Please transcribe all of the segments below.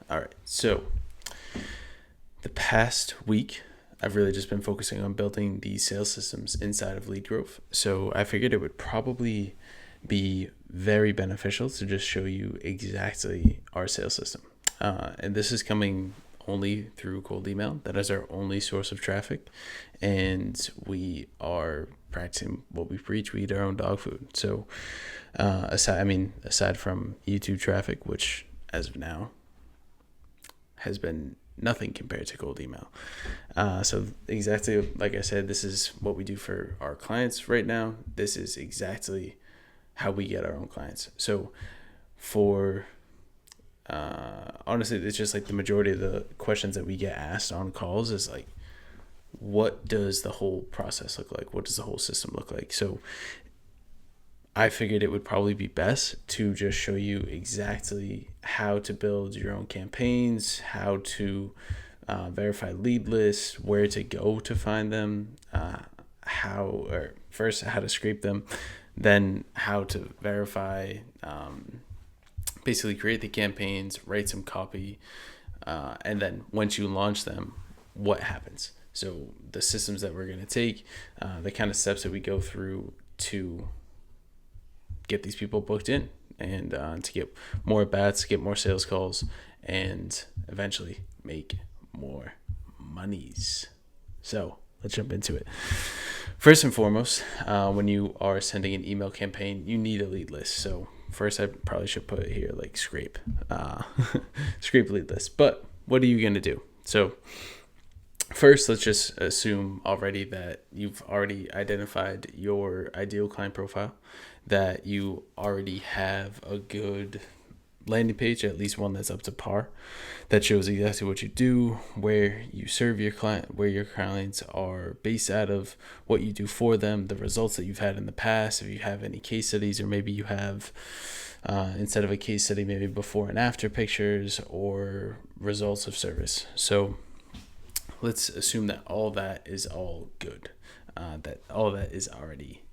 All right. So the past week, I've really just been focusing on building the sales systems inside of Lead Growth. So I figured it would probably be very beneficial to just show you exactly our sales system. And this is coming only through cold email. That is our only source of traffic. And we are practicing what we preach. We eat our own dog food. So aside from YouTube traffic, which as of now has been nothing compared to cold email. So exactly like I said, this is what we do for our clients right now. This is exactly how we get our own clients. So for honestly, it's just like the majority of the questions that we get asked on calls is like, what does the whole process look like? What does the whole system look like? So I figured it would probably be best to just show you exactly how to build your own campaigns, how to verify lead lists, where to go to find them, how to scrape them, then how to verify, basically create the campaigns, write some copy, and then once you launch them, what happens? So the systems that we're going to take, the kind of steps that we go through to get these people booked in and to get more bats, get more sales calls, and eventually make more monies. So let's jump into it. First and foremost, when you are sending an email campaign, you need a lead list. So first, I probably should put it here like scrape lead list. But what are you going to do? So first, let's just assume already that you've already identified your ideal client profile, that you already have a good landing page, at least one that's up to par, that shows exactly what you do, where you serve your client, where your clients are based out of, what you do for them, the results that you've had in the past, if you have any case studies, or maybe you have, instead of a case study, maybe before and after pictures or results of service. So let's assume that all that is all good, that all that is already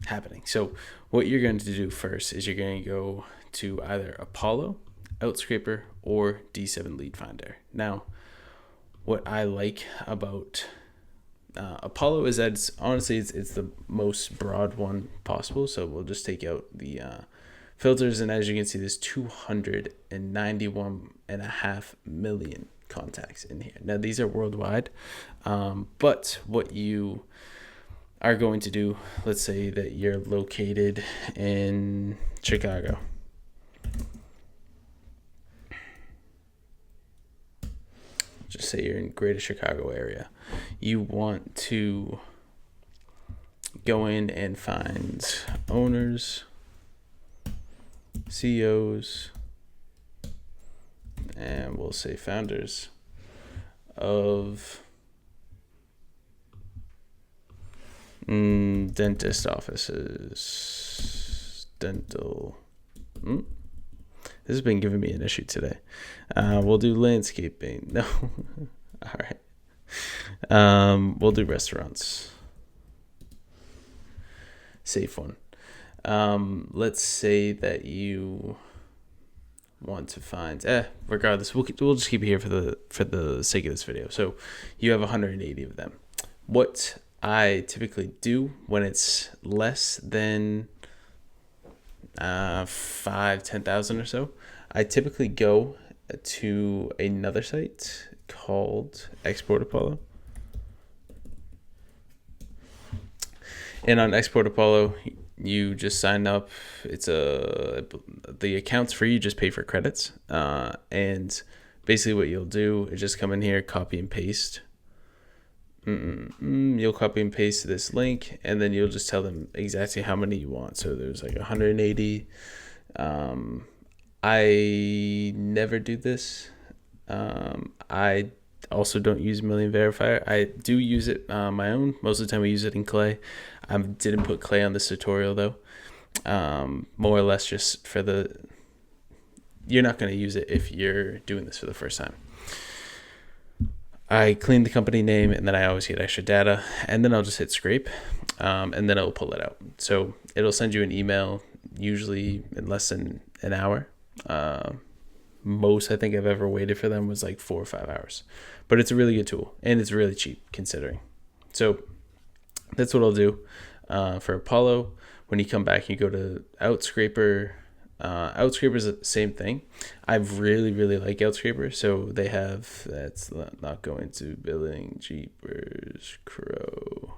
happening. So what you're going to do first is you're going to go to either Apollo, Outscraper, or D7 Lead Finder. Now, what I like about Apollo is that it's the most broad one possible. So we'll just take out the filters, and as you can see, there's 291.5 million contacts in here. Now these are worldwide, but what you are going to do, let's say that you're located in Chicago. Just say you're in greater Chicago area. You want to go in and find owners, CEOs, and we'll say founders of dentist offices, dental. This has been giving me an issue today. We'll do landscaping. No. All right. We'll do restaurants. Safe one. Let's say that you want to find, regardless, we'll just keep it here for the sake of this video. So you have 180 of them. What I typically do when it's less than 10,000 or so, I typically go to another site called Export Apollo. And on Export Apollo, you just sign up. It's the account's free. You just pay for credits. And basically what you'll do is just come in here, copy and paste. You'll copy and paste this link, and then you'll just tell them exactly how many you want. So there's like 180. I never do this. I also don't use Million Verifier. I do use it my own. Most of the time we use it in Clay. I didn't put Clay on this tutorial though. More or less just for you're not going to use it if you're doing this for the first time. I clean the company name, and then I always get extra data, and then I'll just hit scrape, and then it'll pull it out. So it'll send you an email, usually in less than an hour, most I think I've ever waited for them was like 4 or 5 hours. But it's a really good tool, and it's really cheap considering. So that's what I'll do for Apollo. When you come back, you go to Outscraper. Outscraper is the same thing. I really like Outscraper. So they have, that's not going to billing, Jeepers Crow.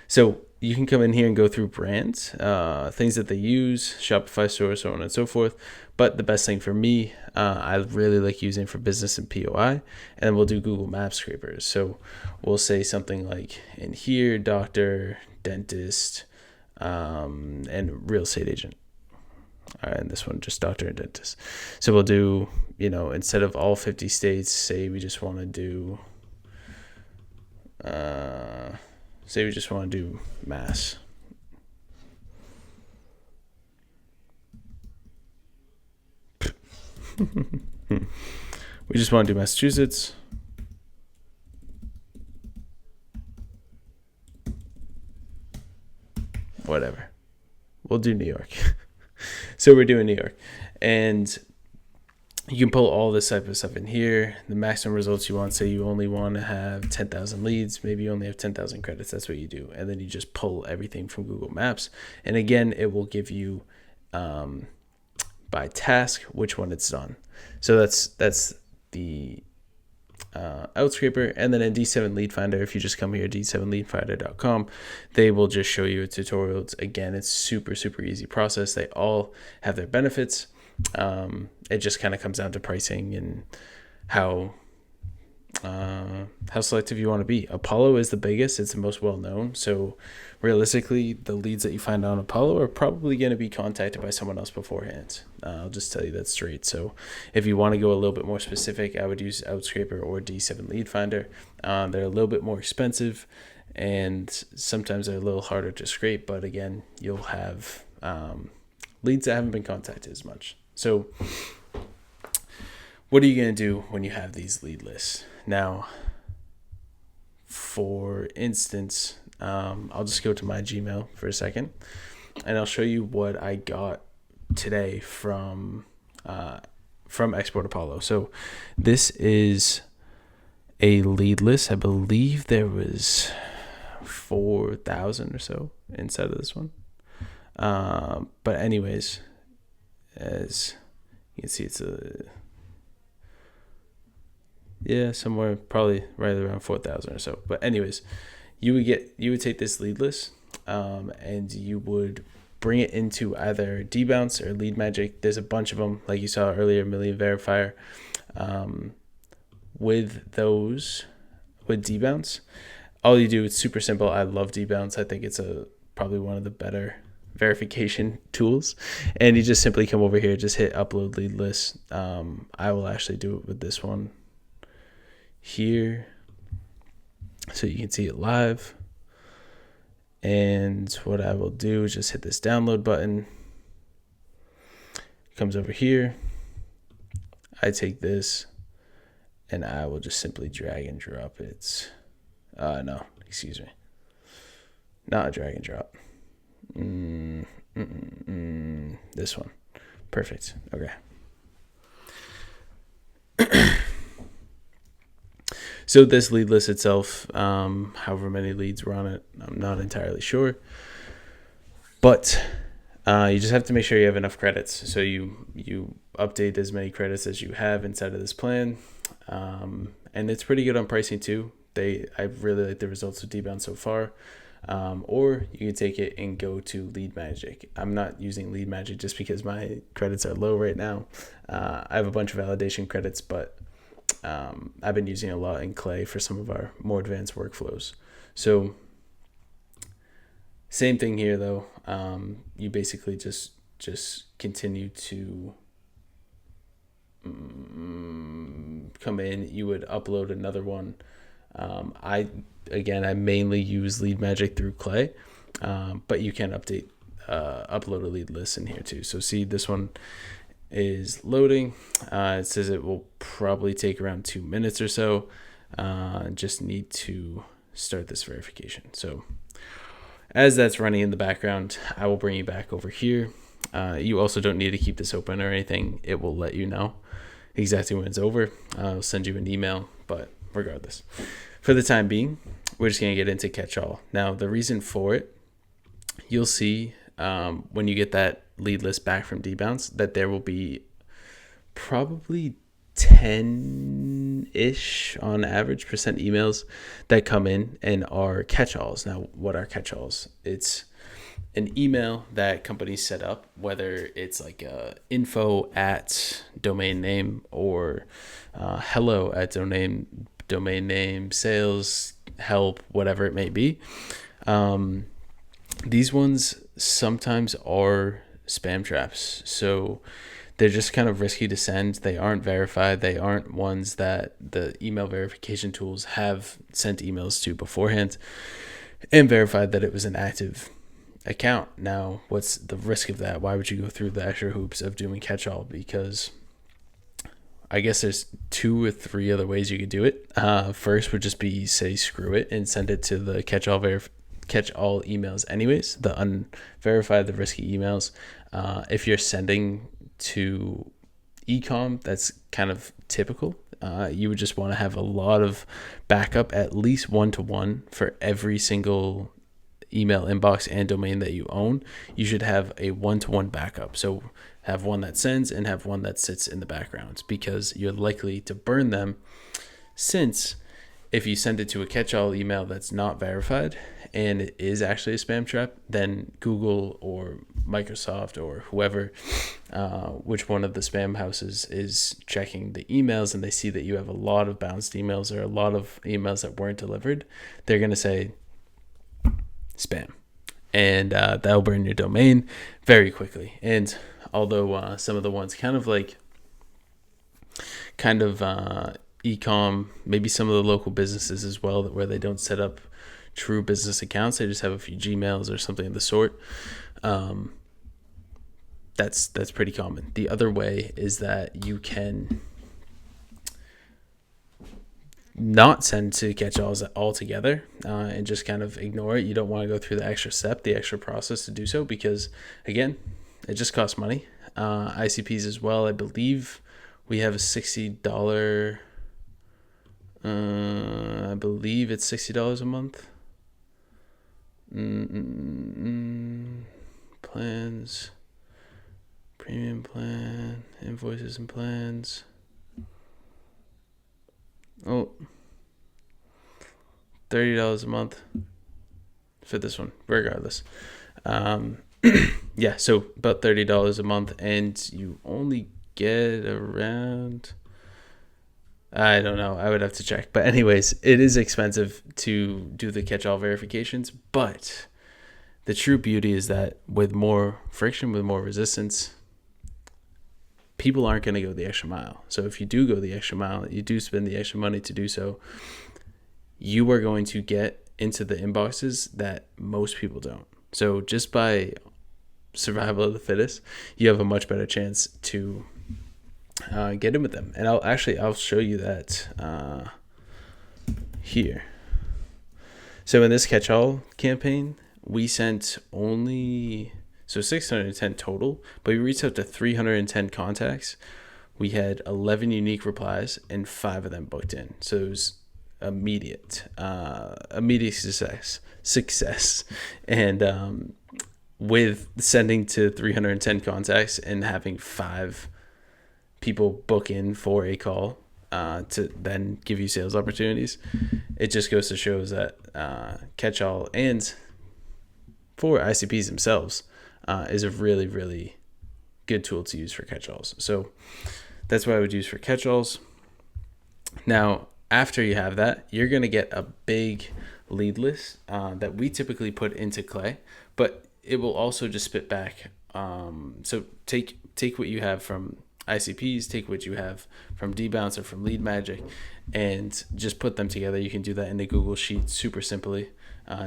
So you can come in here and go through brands, things that they use, Shopify store, so on and so forth. But the best thing for me, I really like using for business and POI, and we'll do Google Maps scrapers. So we'll say something like in here, doctor, dentist, and real estate agent. And this one, just doctor and dentist. So we'll do, instead of all 50 states, say we just want to do, Mass. We just want to do Massachusetts. Whatever. We'll do New York. So we're doing New York. And you can pull all this type of stuff in here. The maximum results you want, say you only want to have 10,000 leads, maybe you only have 10,000 credits. That's what you do. And then you just pull everything from Google Maps. And again, it will give you by task which one it's done. So that's the Outscraper. And then in D7 Lead Finder, if you just come here, d7leadfinder.com, they will just show you a tutorial. Again, it's super easy process. They all have their benefits. It just kind of comes down to pricing and how selective you want to be. Apollo is the biggest. It's the most well known. So realistically, the leads that you find on Apollo are probably going to be contacted by someone else beforehand. I'll just tell you that straight. So if you want to go a little bit more specific, I would use Outscraper or D7 Lead Finder. They're a little bit more expensive, and sometimes they're a little harder to scrape. But again, you'll have leads that haven't been contacted as much. So what are you going to do when you have these lead lists? Now, for instance, I'll just go to my Gmail for a second, and I'll show you what I got today from Export Apollo. So this is a lead list. I believe there was 4,000 or so inside of this one. But anyways, as you can see, it's somewhere probably right around 4,000 or so. But anyways, you would take this lead list, and you would bring it into either Dbounce or Lead Magic. There's a bunch of them, like you saw earlier, Million Verifier. With Dbounce, all you do, it's super simple. I love Dbounce. I think it's probably one of the better verification tools, and you just simply come over here, just hit upload lead list. I will actually do it with this one here so you can see it live. And what I will do is just hit this download button. It comes over here. I take this and I will just simply drag and drop it. No, excuse me. Not a drag and drop. This one. Perfect. Okay. So this lead list itself, however many leads were on it, I'm not entirely sure. But you just have to make sure you have enough credits. So you update as many credits as you have inside of this plan. And it's pretty good on pricing too. I really like the results of Dbounce so far. Or you can take it and go to Lead Magic. I'm not using Lead Magic just because my credits are low right now. I have a bunch of validation credits, but I've been using a lot in Clay for some of our more advanced workflows. So same thing here though. You basically just continue to come in. You would upload another one. I mainly use Lead Magic through Clay, but you can upload a lead list in here too. So see, this one is loading. It says it will probably take around 2 minutes or so. Just need to start this verification. So as that's running in the background, I will bring you back over here. You also don't need to keep this open or anything. It will let you know exactly when it's over. I'll send you an email, but regardless, for the time being, we're just going to get into catch-all. Now, the reason for it, you'll see when you get that lead list back from Dbounce that there will be probably 10-ish on average percent emails that come in and are catch-alls. Now, what are catch-alls? It's an email that companies set up, whether it's like info at domain name or hello at domain name, sales, help, whatever it may be. These ones sometimes are spam traps. So they're just kind of risky to send. They aren't verified. They aren't ones that the email verification tools have sent emails to beforehand and verified that it was an active account. Now, what's the risk of that? Why would you go through the extra hoops of doing catch-all? Because I guess there's 2 or 3 other ways you could do it. First would just be say screw it and send it to the catch-all emails anyways, the unverified, the risky emails. If you're sending to ecom, that's kind of typical. You would just want to have a lot of backup, at least 1-to-1 for every single email inbox and domain that you own. You should have a 1-to-1 backup. So have one that sends and have one that sits in the background, because you're likely to burn them, since if you send it to a catch-all email that's not verified and it is actually a spam trap, then Google or Microsoft or whoever, which one of the spam houses is checking the emails, and they see that you have a lot of bounced emails or a lot of emails that weren't delivered, they're going to say spam, and that'll burn your domain very quickly. And although some of the ones kind of ecom, maybe some of the local businesses as well, where they don't set up true business accounts, they just have a few Gmails or something of the sort. That's pretty common. The other way is that you can not send to catch-alls altogether and just kind of ignore it. You don't want to go through the extra step, the extra process to do so, because again, it just costs money. ICPs as well, I believe we have a $60, I believe it's $60 a month. Plans, premium plan, invoices and plans. Oh, $30 a month for this one, regardless. Yeah, so about $30 a month, and you only get around, I don't know, I would have to check. But anyways, it is expensive to do the catch-all verifications, but the true beauty is that with more friction, with more resistance, people aren't going to go the extra mile. So if you do go the extra mile, you do spend the extra money to do so, you are going to get into the inboxes that most people don't. So just by survival of the fittest, you have a much better chance to get in with them. And I'll show you that here. So in this catch-all campaign, we sent only 610 total, but we reached out to 310 contacts. We had 11 unique replies and 5 of them booked in. So it was immediate success. And with sending to 310 contacts and having 5 people book in for a call to then give you sales opportunities, it just goes to show that catch-all, and for ICPs themselves, is a really, really good tool to use for catch-alls. So that's what I would use for catch-alls. Now, after you have that, you're going to get a big lead list that we typically put into Clay, but it will also just spit back. So take what you have from ICPs, take what you have from Dbounce or from Lead Magic, and just put them together. You can do that in the Google Sheet super simply.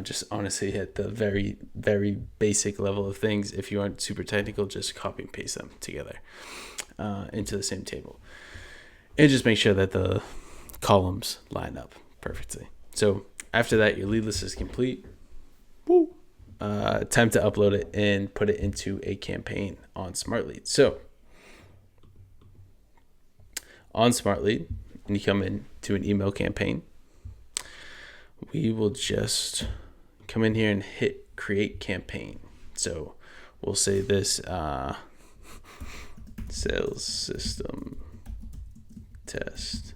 Just honestly at the very, very basic level of things. If you aren't super technical, just copy and paste them together into the same table. And just make sure that the columns line up perfectly. So after that, your lead list is complete. Woo! time to upload it and put it into a campaign on SmartLead. So on SmartLead, when you come in to an email campaign, we will just come in here and hit create campaign. So we'll say this sales system test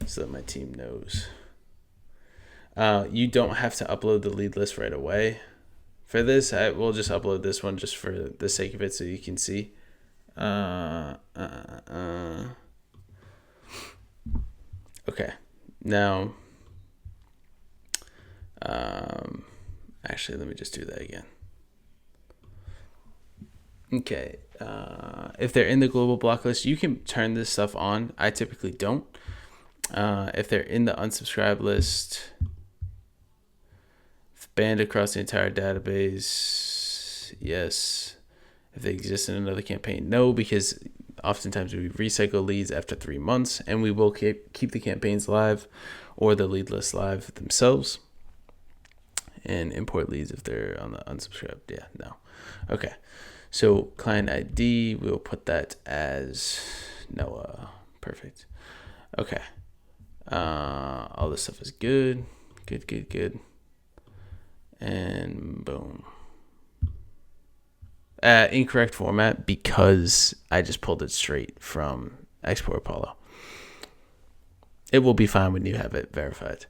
so that my team knows. You don't have to upload the lead list right away. For this, I will just upload this one just for the sake of it so you can see. Okay, now, actually, let me just do that again. Okay, if they're in the global block list, you can turn this stuff on. I typically don't. If they're in the unsubscribe list, if banned across the entire database, yes. If they exist in another campaign, no, because oftentimes we recycle leads after 3 months, and we will keep the campaigns live or the lead list live themselves, and import leads if they're on the unsubscribed. Yeah, no. Okay, so client ID, we'll put that as Noah. Perfect. Okay. All this stuff is good. Good. And boom. Incorrect format because I just pulled it straight from Export Apollo. It will be fine when you have it verified.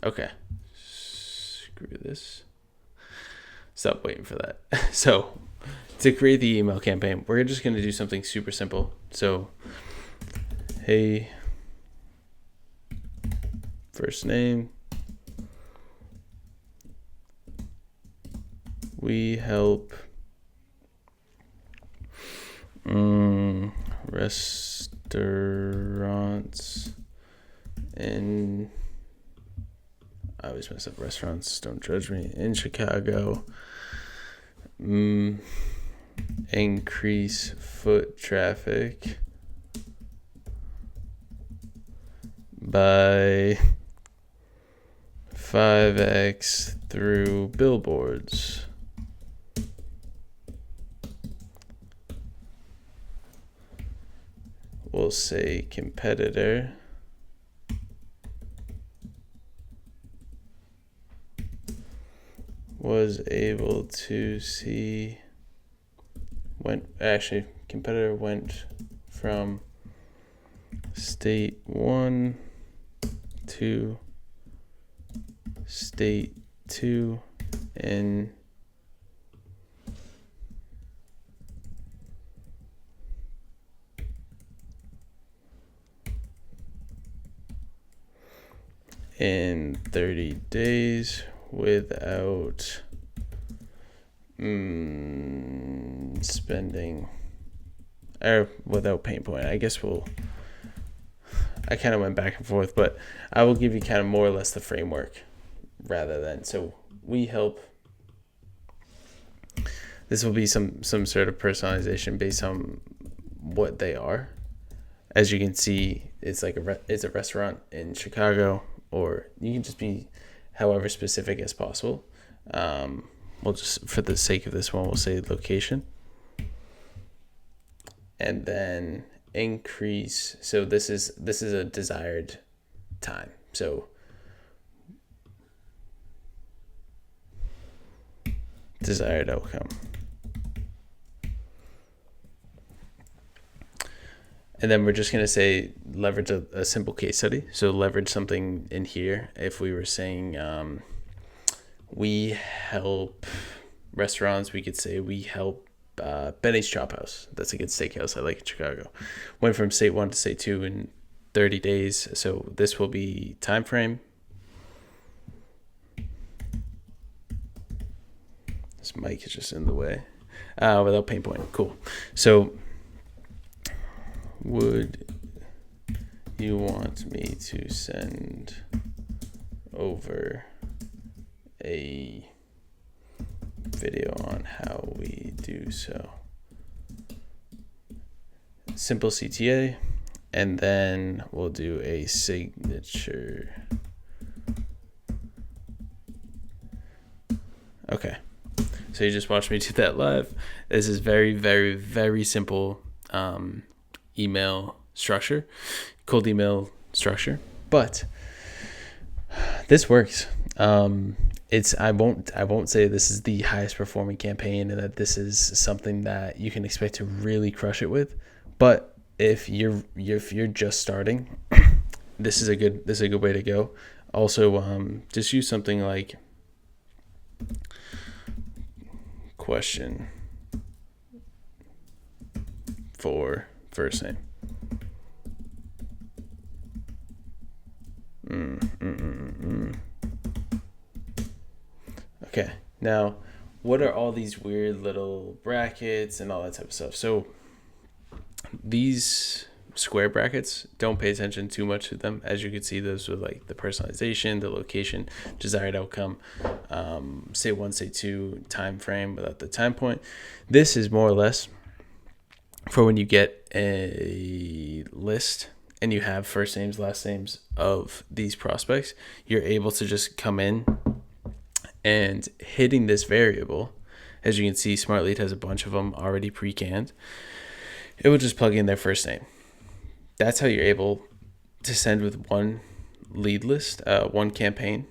Okay. Screw this. Stop waiting for that. So to create the email campaign, we're just going to do something super simple. So, hey, first name, we help restaurants in, I always mess up restaurants, don't judge me, in Chicago, increase foot traffic by 5x through billboards. We'll say competitor was able to see competitor went from state 1 to state 2 in in 30 days without spending or without pain point. I guess I kind of went back and forth, but I will give you kind of more or less the framework rather than, so we help. This will be some sort of personalization based on what they are. As you can see, it's like it's a restaurant in Chicago, or you can just be however specific as possible. We'll just, for the sake of this one, we'll say location. And then increase. So this is a desired time. So desired outcome. And then we're just going to say leverage a simple case study. So leverage something in here. If we were saying we help restaurants, we could say we help Benny's Chop House. That's a good steakhouse I like in Chicago. Went from state 1 to state 2 in 30 days. So this will be time frame. This mic is just in the way. Without pain point. Cool. So would you want me to send over a video on how we do so? Simple CTA. and then we'll do a signature. Okay. So you just watched me do that live. This is very, very, very simple email structure, cold email structure, but this works. I won't say this is the highest performing campaign and that this is something that you can expect to really crush it with, but if you're just starting, this is a good way to go. Also, just use something like question for first name. Okay, now what are all these weird little brackets and all that type of stuff? So these square brackets, don't pay attention too much to them. As you can see, those are like the personalization, the location, desired outcome, say 1, say 2, time frame without the time point. This is more or less for when you get a list and you have first names, last names of these prospects, you're able to just come in and hitting this variable. As you can see, SmartLead has a bunch of them already pre-canned. It will just plug in their first name. That's how you're able to send with one lead list, one campaign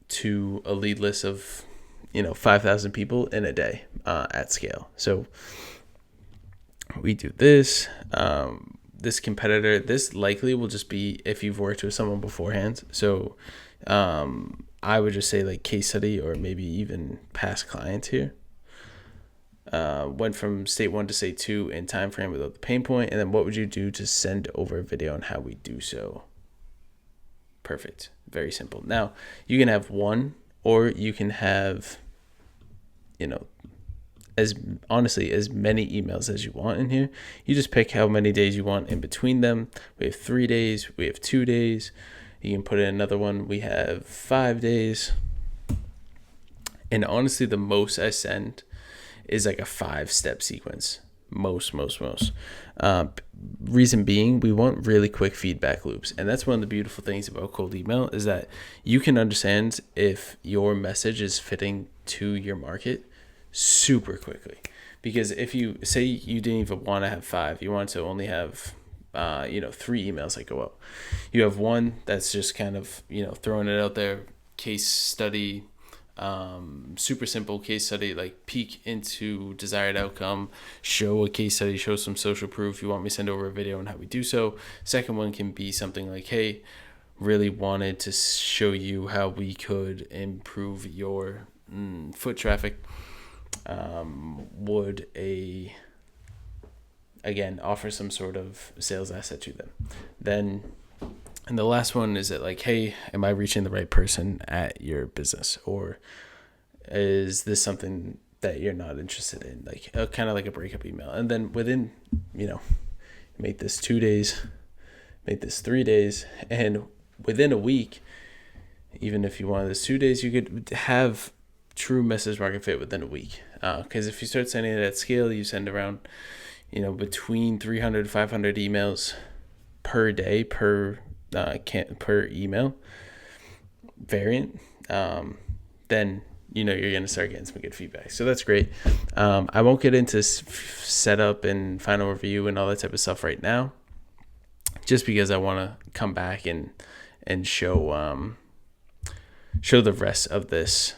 to a lead list of 5,000 people in a day at scale. So we do this. This competitor, this likely will just be if you've worked with someone beforehand. So I would just say like case study or maybe even past clients here. Went from state 1 to state 2 in time frame without the pain point, and then what would you do to send over a video on how we do so? Perfect. Very simple. Now you can have one, or you can have as many emails as you want in here. You just pick how many days you want in between them. We have 3 days, we have 2 days. You can put in another one. We have 5 days. And honestly, the most I send is like a 5-step sequence. Most. Reason being, we want really quick feedback loops. And that's one of the beautiful things about cold email is that you can understand if your message is fitting to your market super quickly. Because if you say you didn't even want to have 5, you want to only have 3 emails that go out. You have one that's just kind of throwing it out there, case study, super simple case study, like peek into desired outcome, show a case study, show some social proof. You want me to send over a video on how we do so. Second one can be something like, hey, really wanted to show you how we could improve your foot traffic. Would offer some sort of sales asset to them. Then, and the last one is that like, hey, am I reaching the right person at your business? Or is this something that you're not interested in? Like kind of like a breakup email. And then within, make this 2 days, make this 3 days. And within a week, even if you wanted this 2 days, you could have true message market fit within a week. Because if you start sending it at scale, you send around, between 300 to 500 emails per day per email variant, then you're going to start getting some good feedback. So that's great. I won't get into setup and final review and all that type of stuff right now, just because I want to come back and show the rest of this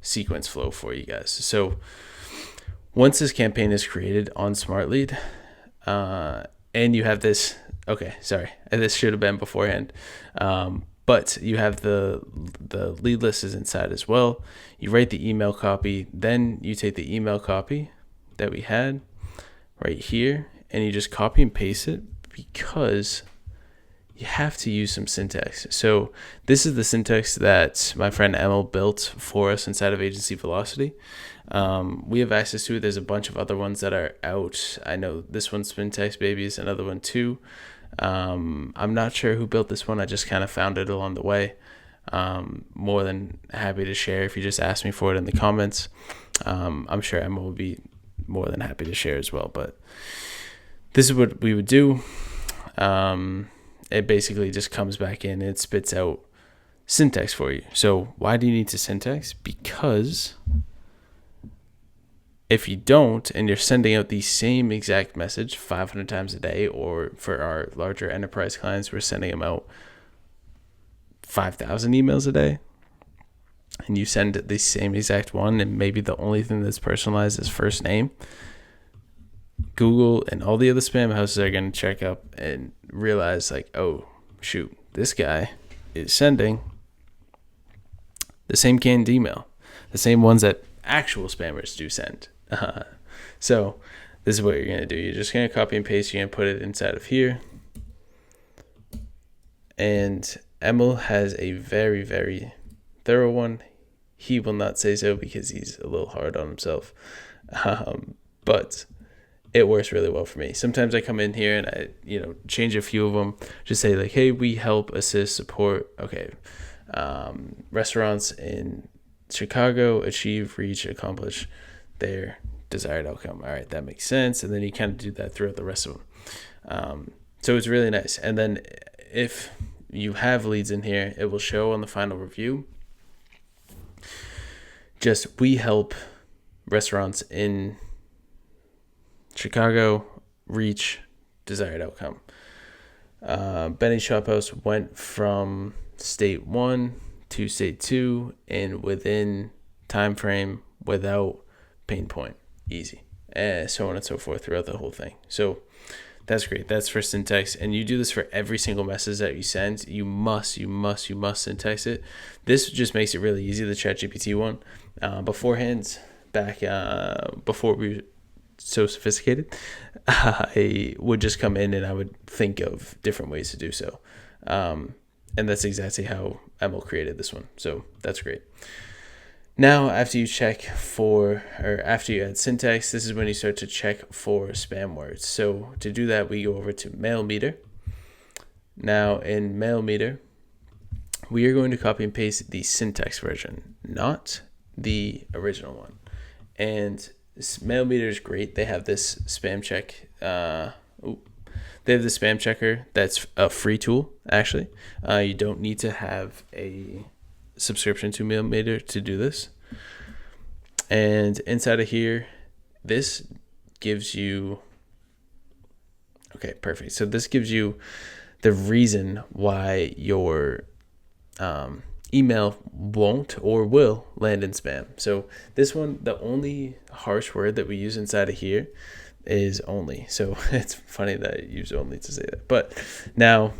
sequence flow for you guys. So once this campaign is created on SmartLead, and you have this, this should have been beforehand, but you have the lead list is inside as well. You write the email copy, then you take the email copy that we had right here, and you just copy and paste it, because you have to use some syntax. So this is the syntax that my friend Emil built for us inside of Agency Velocity. We have access to it. There's a bunch of other ones that are out. I know this one's Spintex Baby is another one too. I'm not sure who built this one. I just kind of found it along the way. More than happy to share if you just ask me for it in the comments. I'm sure Emil will be more than happy to share as well. But this is what we would do. it basically just comes back in and it spits out syntax for you. So why do you need to syntax? Because if you don't, and you're sending out the same exact message 500 times a day, or for our larger enterprise clients, we're sending them out 5,000 emails a day, and you send the same exact one, and maybe the only thing that's personalized is first name, Google and all the other spam houses are going to check up and realize, like, oh, shoot, this guy is sending the same canned email, the same ones that actual spammers do send. So this is what you're going to do. You're just going to copy and paste. You're going to put it inside of here. And Emil has a very, very thorough one. He will not say so because he's a little hard on himself. But it works really well for me. Sometimes I come in here and I, change a few of them. Just say like, hey, we help, assist, support. Okay. Restaurants in Chicago achieve, reach, accomplish their desired outcome. All right, that makes sense. And then you kind of do that throughout the rest of them. So it's really nice. And then if you have leads in here, it will show on the final review. Just, we help restaurants in Chicago reach desired outcome. Benny Shop House went from state 1 to state 2 and within time frame, without pain point, easy, and so on and so forth throughout the whole thing. So that's great. That's for syntax, and you do this for every single message that you send. You must syntax it. This just makes it really easy. The ChatGPT one, beforehand, back before we were so sophisticated, I would just come in and I would think of different ways to do so, and that's exactly how Emil created this one. So that's great. Now, after you after you add syntax, this is when you start to check for spam words. So to do that, we go over to Mailmeter. Now in Mailmeter, we are going to copy and paste the syntax version, not the original one. And Mailmeter is great. They have this spam check. They have the spam checker. That's a free tool, actually. You don't need to have a subscription to Mailmeter to do this. And inside of here, this gives you, okay, perfect. So this gives you the reason why your email won't or will land in spam. So this one, the only harsh word that we use inside of here is only. So it's funny that I use only to say that. But now,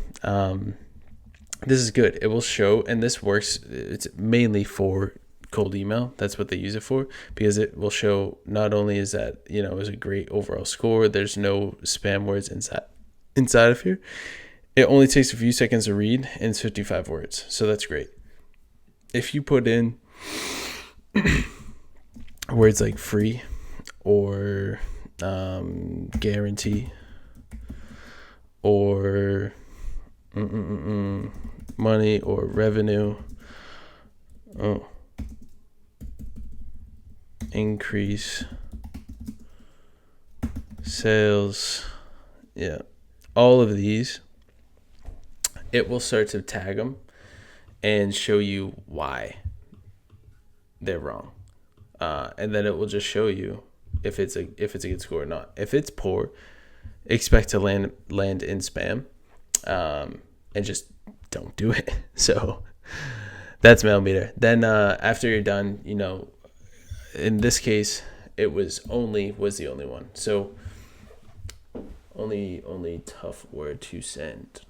this is good. It will show, and this works. It's mainly for cold email. That's what they use it for, because it will show not only is that, is a great overall score. There's no spam words inside of here. It only takes a few seconds to read, and it's 55 words. So that's great. If you put in words like free or guarantee or money or revenue, increase sales, all of these, it will start to tag them and show you why they're wrong, and then it will just show you if it's a good score or not. If it's poor, expect to land in spam, and just don't do it. So that's Mailmeter. Then after you're done, in this case, it was the only one. So only tough word to send.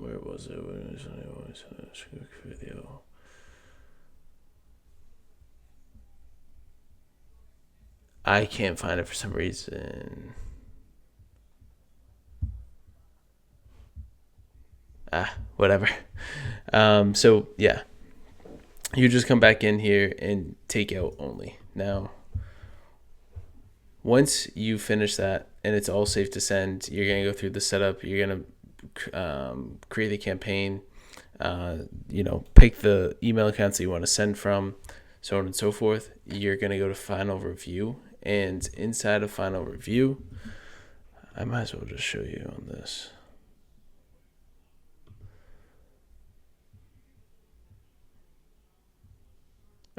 Where was it? Video. I can't find it for some reason. Whatever. So yeah, you just come back in here and take out only. Now, once you finish that and it's all safe to send, you're going to go through the setup. You're going to create the campaign, pick the email accounts that you want to send from, so on and so forth. You're going to go to final review, and inside of final review, I might as well just show you on this.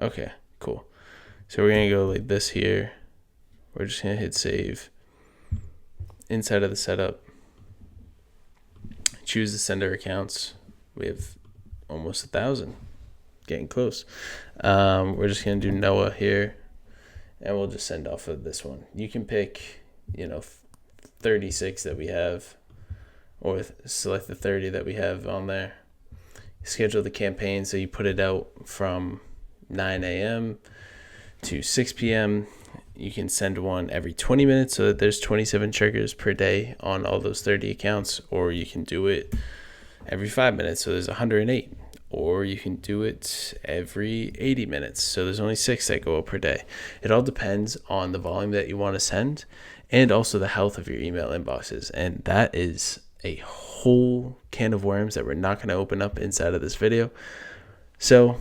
Okay, cool. So we're going to go like this here. We're just going to hit save. Inside of the setup, choose the sender accounts. We have almost 1,000. Getting close. We're just going to do Noah here. And we'll just send off of this one. You can pick, 36 that we have. Or select the 30 that we have on there. Schedule the campaign so you put it out from 9 a.m. to 6 p.m. You can send one every 20 minutes so that there's 27 triggers per day on all those 30 accounts, or you can do it every 5 minutes so there's 108, or you can do it every 80 minutes so there's only 6 that go up per day. It all depends on the volume that you want to send and also the health of your email inboxes, and that is a whole can of worms that we're not going to open up inside of this video. So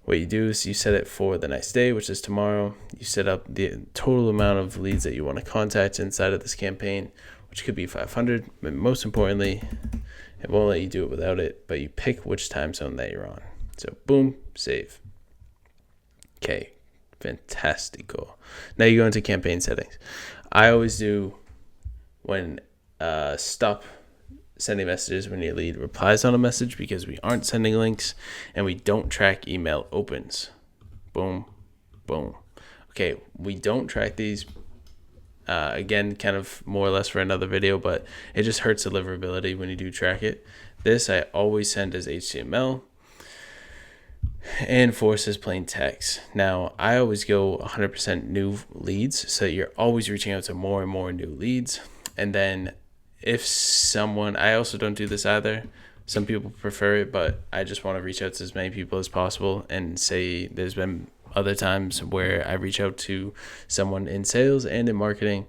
what you do is you set it for the next day, which is tomorrow. You set up the total amount of leads that you want to contact inside of this campaign, which could be 500. But most importantly, it won't let you do it without it, but you pick which time zone that you're on. So boom, save. Okay, fantastical. Now you go into campaign settings. I always do when stop sending messages when your lead replies on a message, because we aren't sending links and we don't track email opens. Boom, boom. Okay, we don't track these. Again, kind of more or less for another video, but it just hurts deliverability when you do track it. This I always send as HTML and force as plain text. Now, I always go 100% new leads, so you're always reaching out to more and more new leads. And then if someone, I also don't do this either. Some people prefer it, but I just want to reach out to as many people as possible. And say there's been other times where I reach out to someone in sales and in marketing,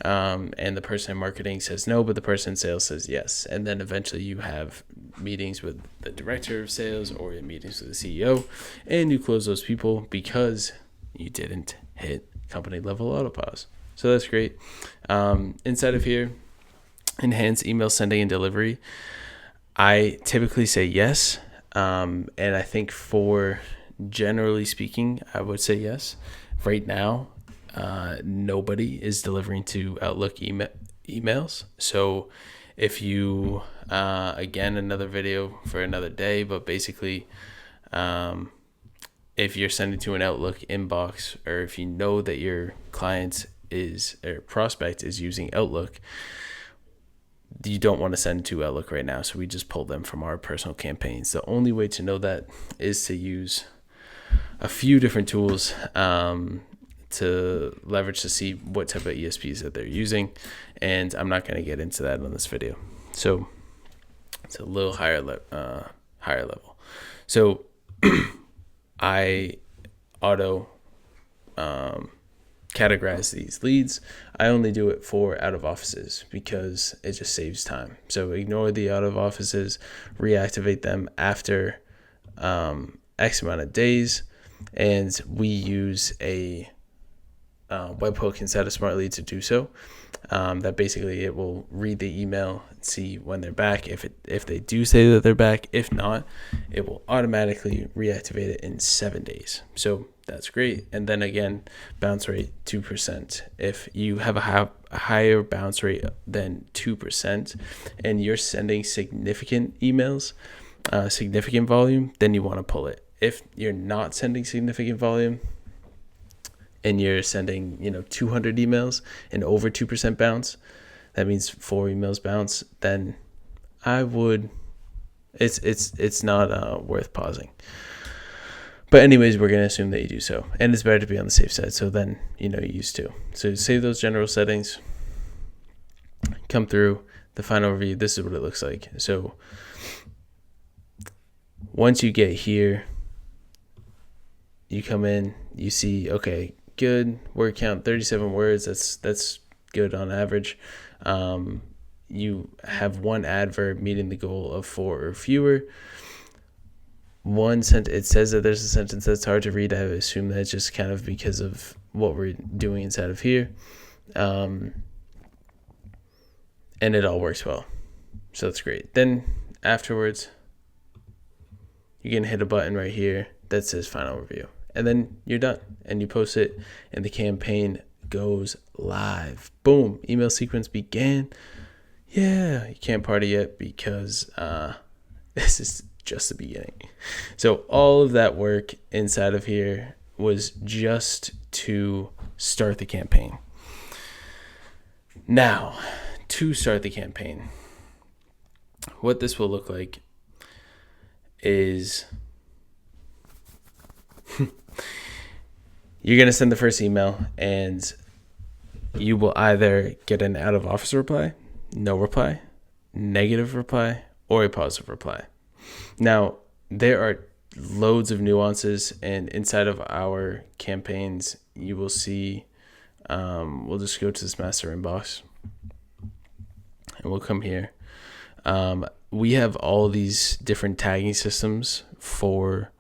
and the person in marketing says no, but the person in sales says yes. And then eventually you have meetings with the director of sales or meetings with the CEO, and you close those people because you didn't hit company level autopause. So that's great. Inside of here, enhance email sending and delivery, I typically say yes, and I think for generally speaking, I would say yes. Right now, nobody is delivering to Outlook emails. So if you, again, another video for another day, but basically, if you're sending to an Outlook inbox, or if you know that your client or prospect is using Outlook, you don't want to send to Outlook right now. So we just pull them from our personal campaigns. The only way to know that is to use a few different tools to leverage to see what type of ESPs that they're using. And I'm not going to get into that on this video. So it's a little higher level. So I auto categorize these leads. I only do it for out of offices because it just saves time. So ignore the out of offices, reactivate them after X amount of days, and we use a webhook inside of SmartLead to do so. That basically it will read the email and see when they're back. If they do say that they're back, if not, it will automatically reactivate it in 7 days. So that's great. And then again, bounce rate 2%. If you have a higher bounce rate than 2% and you're sending significant emails, significant volume, then you want to pull it. If you're not sending significant volume and you're sending 200 emails and over 2% bounce, that means 4 emails bounce, then I would, it's not worth pausing. But anyways, we're going to assume that you do so. And it's better to be on the safe side. So then, you use to. So save those general settings. Come through the final review. This is what it looks like. So once you get here, you come in, you see, okay, good. Word count, 37 words. That's good on average. You have one adverb meeting the goal of 4 or fewer. One sentence, it says that there's a sentence that's hard to read. I assume that's just kind of because of what we're doing inside of here. and it all works well. So that's great. Then afterwards, you can hit a button right here that says final review, and then you're done, and you post it, and the campaign goes live. Boom, email sequence began. Yeah, you can't party yet because this is just the beginning. So all of that work inside of here was just to start the campaign. Now, to start the campaign, what this will look like is you're going to send the first email, and you will either get an out of office reply, no reply, negative reply, or a positive reply. Now, there are loads of nuances, and inside of our campaigns, you will see, we'll just go to this master inbox, and we'll come here. We have all these different tagging systems for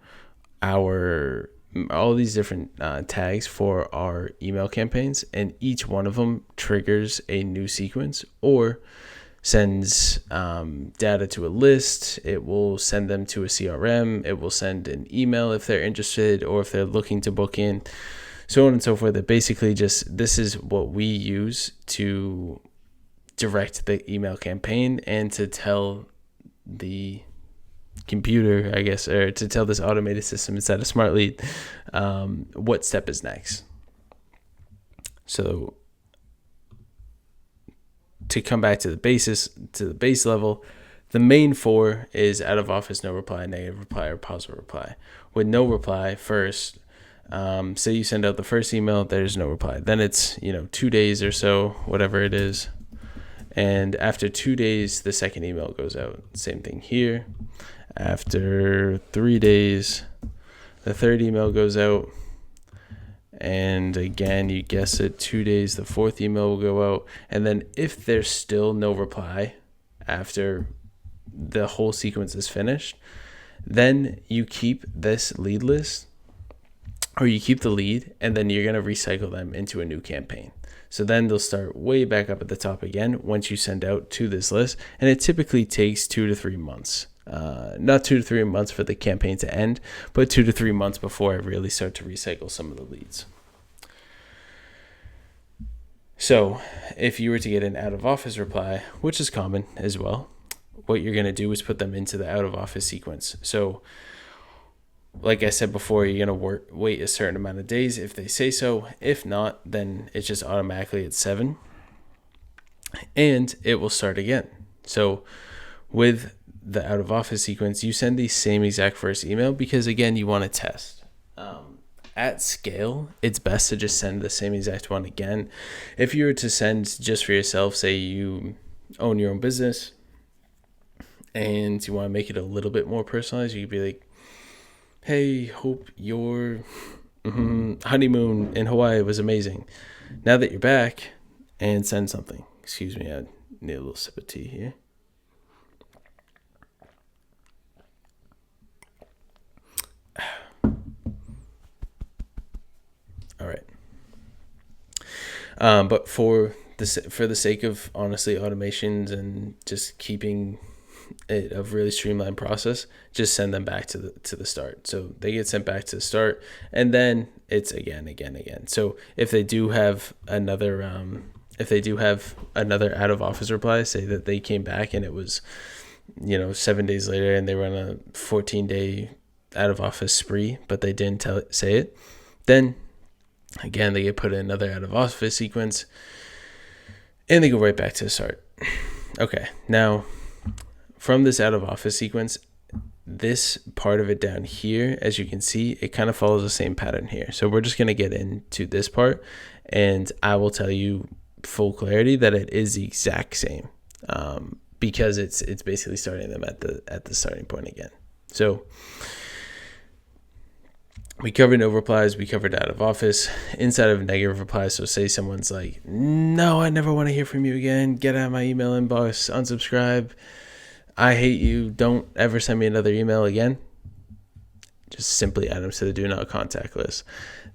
all these different tags for our email campaigns, and each one of them triggers a new sequence or sends data to a list. It will send them to a CRM. It will send an email if they're interested or if they're looking to book in, so on and so forth. That basically just, this is what we use to direct the email campaign and to tell the computer, I guess, or to tell this automated system inside of SmartLead what step is next. So to come back to the base level, the main four is out of office, no reply, negative reply, or positive reply. With no reply, first, say you send out the first email, there's no reply. Then it's 2 days or so, whatever it is. And after 2 days, the second email goes out. Same thing here. After 3 days, the third email goes out. And again, you guess it, 2 days, the fourth email will go out. And then if there's still no reply after the whole sequence is finished, then you keep this lead list, or you keep the lead, and then you're going to recycle them into a new campaign. So then they'll start way back up at the top again once you send out to this list. And it typically takes 2 to 3 months. Not 2 to 3 months for the campaign to end, but 2 to 3 months before I really start to recycle some of the leads. So if you were to get an out of office reply, which is common as well, what you're going to do is put them into the out of office sequence. So like I said before, you're going to wait a certain amount of days if they say so. If not, then it's just automatically at 7. And it will start again. So with the out of office sequence, you send the same exact first email because, again, you want to test. At scale, it's best to just send the same exact one again. If you were to send just for yourself, say you own your own business and you want to make it a little bit more personalized, you could be like, hey, hope your honeymoon in Hawaii was amazing. Now that you're back, and send something. Excuse me, I need a little sip of tea here. All right. But for the sake of, honestly, automations and just keeping it a really streamlined process, just send them back to the start. So they get sent back to the start, and then it's again. So if they do have another out of office reply, say that they came back and it was 7 days later and they were on a 14-day out of office spree, but they didn't say it, then again they get put in another out of office sequence and they go right back to the start. Okay, now from this out of office sequence, this part of it down here, as you can see, it kind of follows the same pattern here. So we're just going to get into this part, and I will tell you full clarity that it is the exact same, because it's basically starting them at the starting point again. So we covered no replies, we covered out of office. Inside of negative replies, so say someone's like, no, I never want to hear from you again, get out of my email inbox, unsubscribe, I hate you, don't ever send me another email again. Just simply add them to the do not contact list.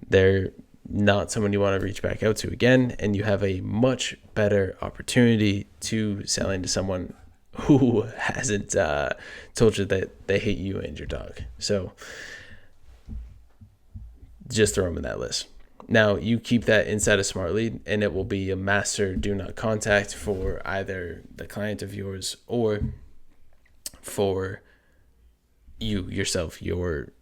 They're not someone you want to reach back out to again, and you have a much better opportunity to selling to someone who hasn't told you that they hate you and your dog. So just throw them in that list. Now you keep that inside of Smart Lead, and it will be a master do not contact for either the client of yours or for you yourself, your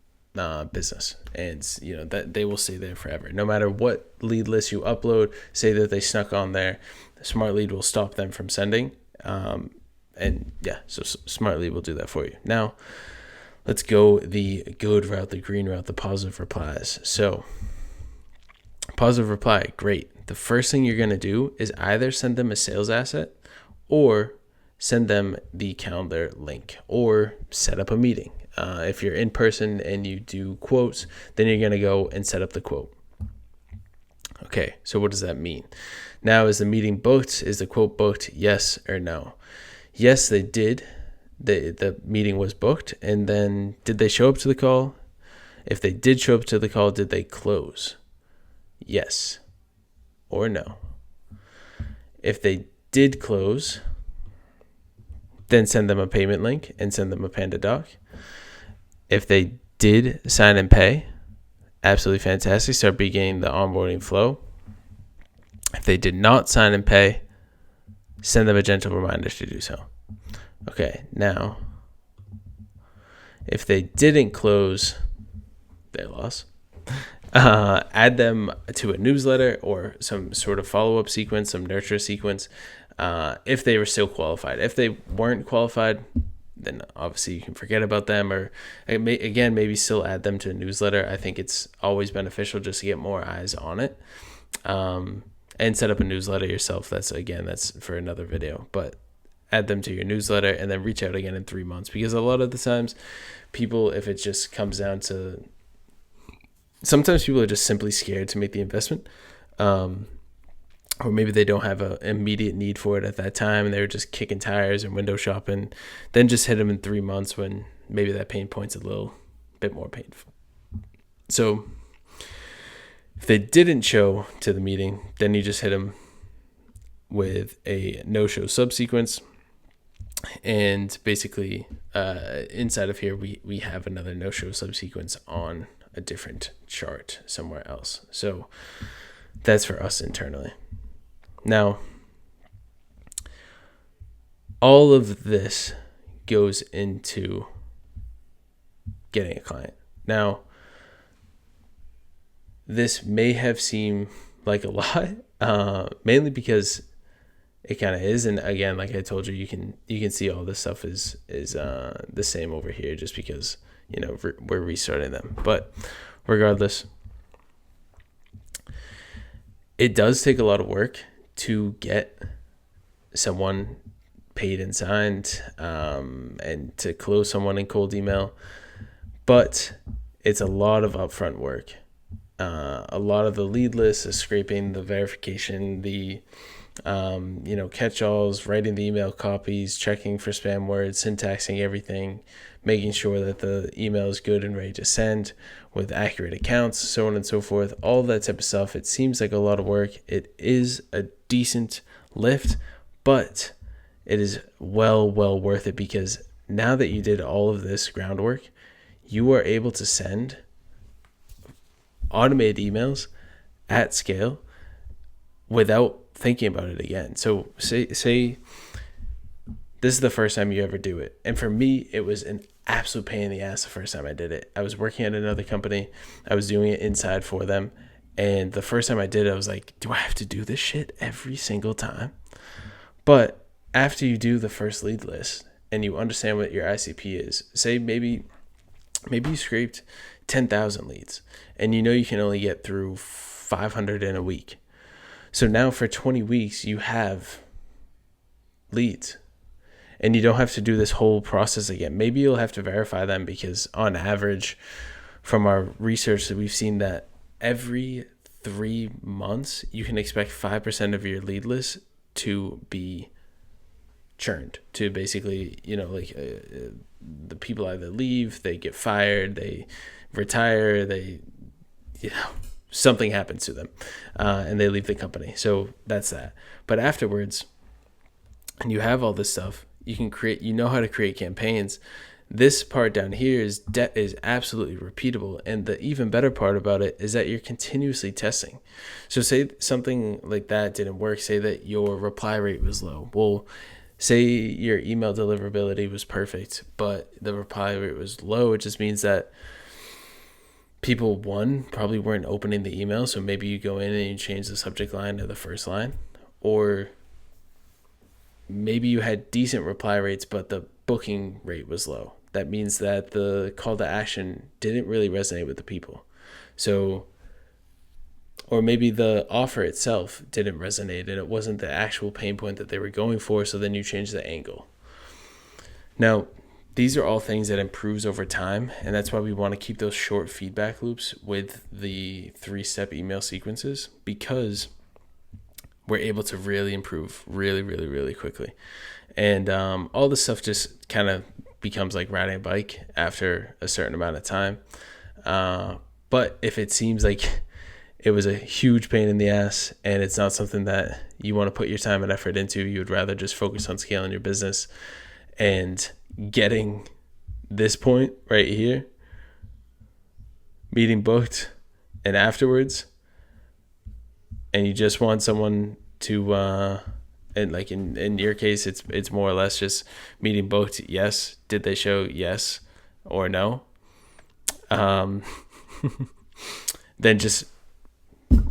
business. And that they will stay there forever. No matter what lead list you upload, say that they snuck on there, Smart Lead will stop them from sending. So Smart Lead will do that for you. Now let's go the good route, the green route, the positive replies. So positive reply, great. The first thing you're going to do is either send them a sales asset or send them the calendar link or set up a meeting. If you're in person and you do quotes, then you're going to go and set up the quote. Okay, so what does that mean? Now, is the meeting booked? Is the quote booked? Yes or no? Yes, they did. The meeting was booked. And then did they show up to the call? If they did show up to the call, did they close? Yes or no? If they did close, then send them a payment link and send them a Panda doc. If they did sign and pay, absolutely fantastic. Start beginning the onboarding flow. If they did not sign and pay, send them a gentle reminder to do so. Okay, now, if they didn't close, they lost. Add them to a newsletter or some sort of follow-up sequence, some nurture sequence, if they were still qualified. If they weren't qualified, then obviously you can forget about them, or again, maybe still add them to a newsletter. I think it's always beneficial just to get more eyes on it, and set up a newsletter yourself. That's for another video, but add them to your newsletter and then reach out again in 3 months, because a lot of the times people, if it just comes down to, sometimes people are just simply scared to make the investment, or maybe they don't have an immediate need for it at that time and they're just kicking tires and window shopping. Then just hit them in 3 months when maybe that pain point's a little bit more painful. So if they didn't show to the meeting, then you just hit them with a no-show subsequence. And basically inside of here, we have another no-show subsequence on a different chart somewhere else. So that's for us internally. Now, all of this goes into getting a client. Now, this may have seemed like a lot, mainly because it kind of is. And again, like I told you, you can see all this stuff is the same over here, just because we're restarting them. But regardless, it does take a lot of work to get someone paid and signed, and to close someone in cold email, but it's a lot of upfront work. A lot of the lead lists, the scraping, the verification, the catch-alls, writing the email copies, checking for spam words, syntaxing everything, making sure that the email is good and ready to send with accurate accounts, so on and so forth, all that type of stuff. It seems like a lot of work. It is a decent lift, but it is well worth it, because now that you did all of this groundwork, you are able to send automated emails at scale without thinking about it again. So say this is the first time you ever do it. And for me, it was an absolute pain in the ass the first time I did it. I was working at another company. I was doing it inside for them. And the first time I did it, I was like, do I have to do this shit every single time? But after you do the first lead list and you understand what your ICP is, say maybe you scraped 10,000 leads and you can only get through 500 in a week. So now for 20 weeks, you have leads and you don't have to do this whole process again. Maybe you'll have to verify them, because on average from our research that we've seen that every 3 months, you can expect 5% of your lead list to be churned, to basically, the people either leave, they get fired, they retire, they, something happens to them and they leave the company. So that's that. But afterwards, and you have all this stuff, you can create, you know how to create campaigns. This part down here is absolutely repeatable. And the even better part about it is that you're continuously testing. So say something like that didn't work. Say that your reply rate was low. Well, say your email deliverability was perfect, but the reply rate was low. It just means that people, one, probably weren't opening the email. So maybe you go in and you change the subject line to the first line. Or maybe you had decent reply rates, but the booking rate was low. That means that the call to action didn't really resonate with the people. So, or maybe the offer itself didn't resonate and it wasn't the actual pain point that they were going for. So then you change the angle. Now, these are all things that improves over time. And that's why we want to keep those short feedback loops with the 3-step email sequences, because we're able to really improve really, really, really quickly. And all this stuff just kind of becomes like riding a bike after a certain amount of time. But if it seems like it was a huge pain in the ass and it's not something that you want to put your time and effort into, you would rather just focus on scaling your business and getting this point right here, meeting booked, and afterwards, and you just want someone to and like in your case it's more or less just meeting booked. Yes, did they show yes or no? Then just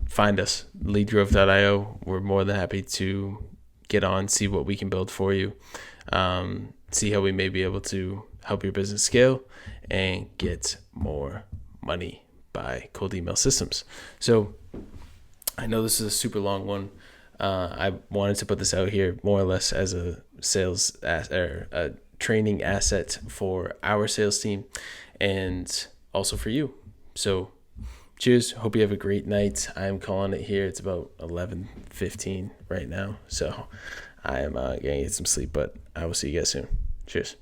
find us, leadgrowth.io. We're more than happy to get on, see what we can build for you, see how we may be able to help your business scale and get more money by cold email systems. So I know this is a super long one. I wanted to put this out here more or less as a sales or a training asset for our sales team and also for you. So cheers. Hope you have a great night. I'm calling it here. It's about 11:15 right now. So I am going to get some sleep, but I will see you guys soon. Cheers.